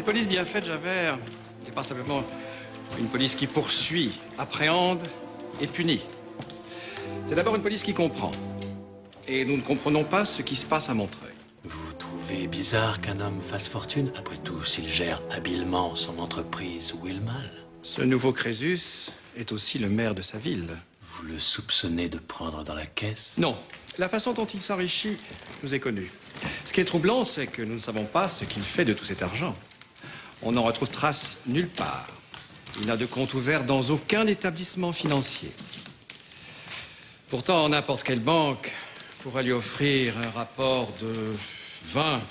police bien faite, Javert, n'est pas simplement une police qui poursuit, appréhende et punit. C'est d'abord une police qui comprend. Et nous ne comprenons pas ce qui se passe à Montreuil. Vous trouvez bizarre qu'un homme fasse fortune? Après tout, s'il gère habilement son entreprise, où est le mal? Ce nouveau Crésus est aussi le maire de sa ville. Vous le soupçonnez de prendre dans la caisse? Non. La façon dont il s'enrichit nous est connue. Ce qui est troublant, c'est que nous ne savons pas ce qu'il fait de tout cet argent. On n'en retrouve trace nulle part. Il n'a de compte ouvert dans aucun établissement financier. Pourtant, n'importe quelle banque pourrait lui offrir un rapport de 20,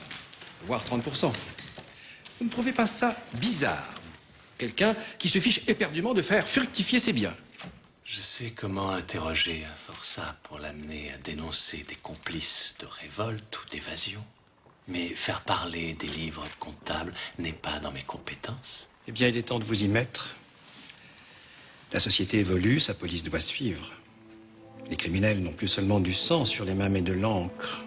voire 30%. Vous ne trouvez pas ça bizarre, vous? Quelqu'un qui se fiche éperdument de faire fructifier ses biens. Je sais comment interroger un forçat pour l'amener à dénoncer des complices de révolte ou d'évasion. Mais faire parler des livres comptables n'est pas dans mes compétences. Eh bien, il est temps de vous y mettre. La société évolue, sa police doit suivre. Les criminels n'ont plus seulement du sang sur les mains, mais de l'encre.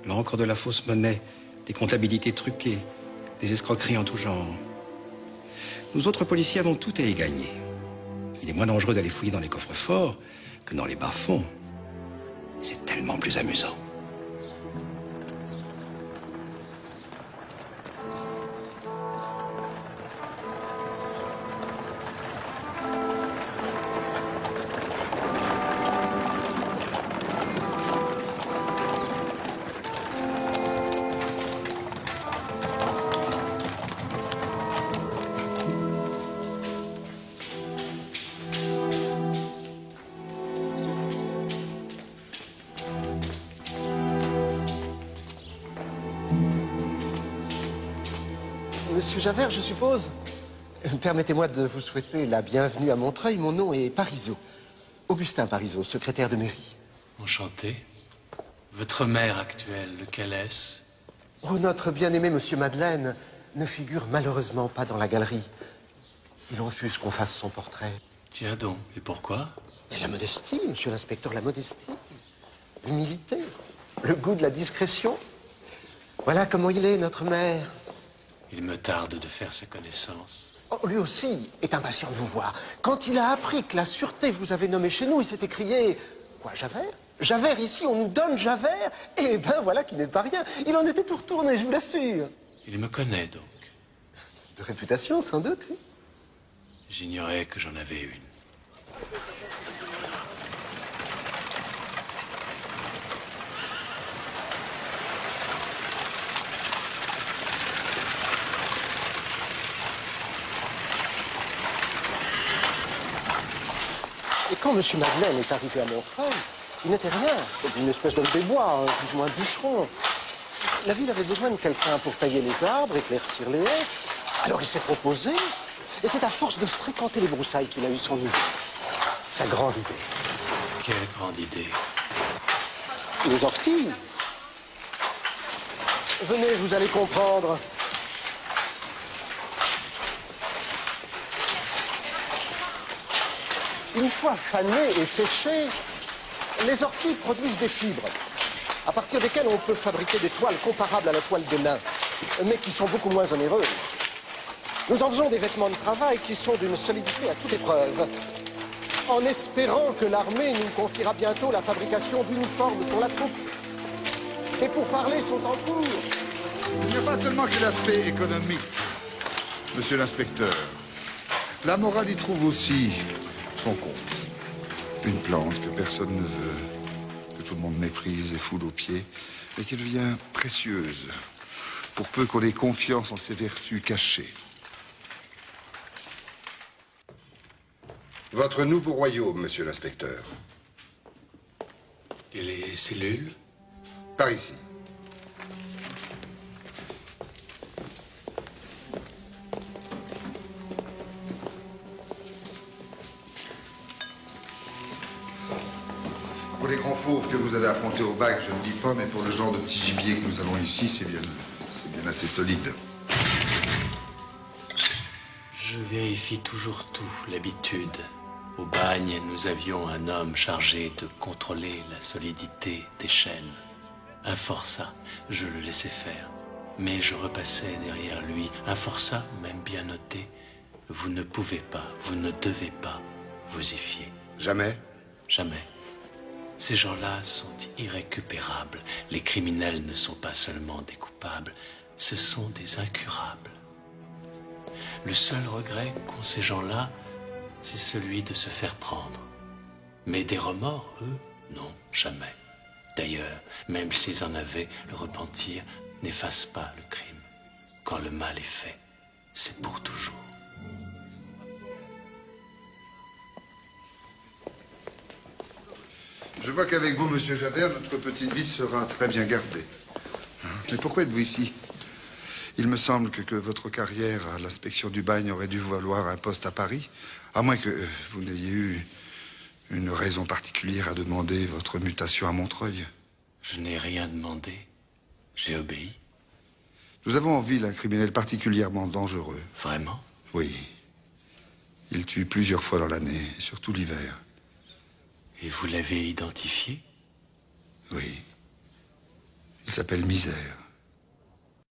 L'encre de la fausse monnaie, des comptabilités truquées, des escroqueries en tout genre. Nous autres policiers avons tout à y gagner. Il est moins dangereux d'aller fouiller dans les coffres forts que dans les bas-fonds. C'est tellement plus amusant. Monsieur Javert, je suppose. Permettez-moi de vous souhaiter la bienvenue à Montreuil. Mon nom est Parisot. Augustin Parisot, secrétaire de mairie. Enchanté. Votre maire actuel, lequel est-ce? Oh, notre bien-aimé Monsieur Madeleine ne figure malheureusement pas dans la galerie. Il refuse qu'on fasse son portrait. Tiens donc, et pourquoi? Et la modestie, monsieur l'inspecteur, la modestie. L'humilité, le goût de la discrétion. Voilà comment il est, notre maire. Il me tarde de faire sa connaissance. Oh, lui aussi est impatient de vous voir. Quand il a appris que la sûreté vous avait nommé chez nous, il s'est écrié... Quoi, Javert? Javert, ici, on nous donne Javert? Eh ben, voilà qui n'est pas rien. Il en était tout retourné, je vous l'assure. Il me connaît donc. De réputation, sans doute, oui. J'ignorais que j'en avais une. Et quand M. Madeleine est arrivé à Montreuil, il n'était rien, une espèce d'homme des bois, plus ou moins bûcheron. La ville avait besoin de quelqu'un pour tailler les arbres, éclaircir les haies. Alors il s'est proposé, et c'est à force de fréquenter les broussailles qu'il a eu son idée. Sa grande idée. Quelle grande idée. Les orties. Venez, vous allez comprendre. Une fois fanées et séchées, les orties produisent des fibres, à partir desquelles on peut fabriquer des toiles comparables à la toile de lin, mais qui sont beaucoup moins onéreuses. Nous en faisons des vêtements de travail qui sont d'une solidité à toute épreuve, en espérant que l'armée nous confiera bientôt la fabrication d'uniformes pour la troupe. Les pourparlers sont en cours. Il n'y a pas seulement que l'aspect économique, monsieur l'inspecteur. La morale y trouve aussi son compte. Une plante que personne ne veut, que tout le monde méprise et foule aux pieds, mais qui devient précieuse, pour peu qu'on ait confiance en ses vertus cachées. Votre nouveau royaume, monsieur l'inspecteur. Et les cellules? Par ici. Pour les grands fauves que vous avez affrontés au bac, je ne dis pas, mais pour le genre de petit gibier que nous avons ici, c'est bien assez solide. Je vérifie toujours tout, l'habitude. Au bagne, nous avions un homme chargé de contrôler la solidité des chaînes. Un forçat, je le laissais faire. Mais je repassais derrière lui, un forçat même bien noté. Vous ne pouvez pas, vous ne devez pas vous y fier. Jamais? Jamais. Ces gens-là sont irrécupérables. Les criminels ne sont pas seulement des coupables, ce sont des incurables. Le seul regret qu'ont ces gens-là, c'est celui de se faire prendre. Mais des remords, eux, non, jamais. D'ailleurs, même s'ils en avaient, le repentir n'efface pas le crime. Quand le mal est fait, c'est pour toujours. Je vois qu'avec vous, monsieur Javert, notre petite ville sera très bien gardée. Mais pourquoi êtes-vous ici? Il me semble que votre carrière à l'inspection du bagne aurait dû valoir un poste à Paris, à moins que vous n'ayez eu une raison particulière à demander votre mutation à Montreuil. Je n'ai rien demandé. J'ai obéi. Nous avons en ville un criminel particulièrement dangereux. Vraiment? Oui. Il tue plusieurs fois dans l'année, et surtout l'hiver. Et vous l'avez identifié? Oui. Il s'appelle Misère.